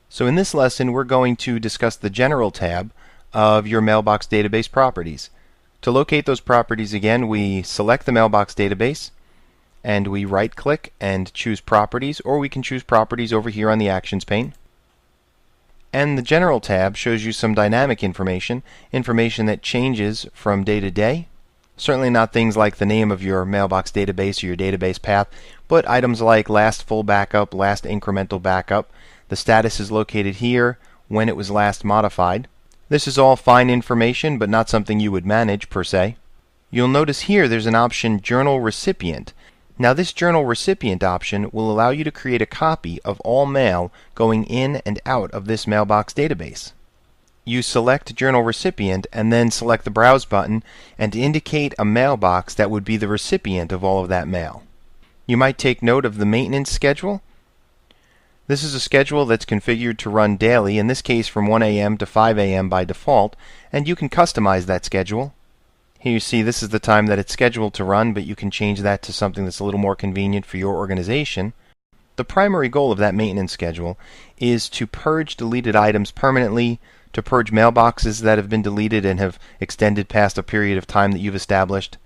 So in this lesson, we're going to discuss the General tab of your Mailbox database properties. To locate those properties again, we select the Mailbox database and we right-click and choose Properties, or we can choose Properties over here on the Actions pane. And the General tab shows you some dynamic information that changes from day to day. Certainly not things like the name of your Mailbox database or your database path, but items like last full backup, last incremental backup. The status is located here, when it was last modified. This is all fine information, but not something you would manage per se. You'll notice here there's an option Journal Recipient. Now this Journal Recipient option will allow you to create a copy of all mail going in and out of this Mailbox database. You select Journal Recipient and then select the Browse button and indicate a mailbox that would be the recipient of all of that mail. You might take note of the maintenance schedule. This is a schedule that's configured to run daily, in this case from 1 a.m. to 5 a.m. by default, and you can customize that schedule. Here you see this is the time that it's scheduled to run, but you can change that to something that's a little more convenient for your organization. The primary goal of that maintenance schedule is to purge deleted items permanently, to purge mailboxes that have been deleted and have extended past a period of time that you've established.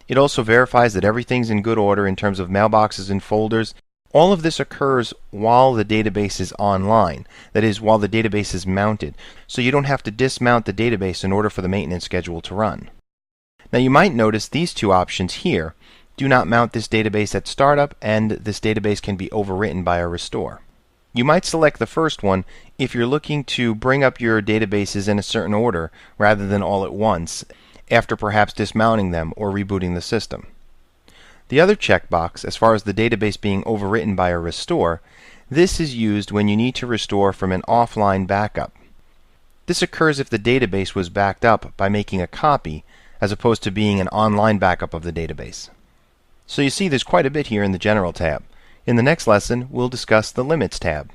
It also verifies that everything's in good order in terms of mailboxes and folders. All of this occurs while the database is online, that is, while the database is mounted, so you don't have to dismount the database in order for the maintenance schedule to run. Now you might notice these two options here. Do not mount this database at startup, and this database can be overwritten by a restore. You might select the first one if you're looking to bring up your databases in a certain order rather than all at once, after perhaps dismounting them or rebooting the system. The other checkbox, as far as the database being overwritten by a restore, this is used when you need to restore from an offline backup. This occurs if the database was backed up by making a copy, as opposed to being an online backup of the database. So you see there's quite a bit here in the General tab. In the next lesson, we'll discuss the Limits tab.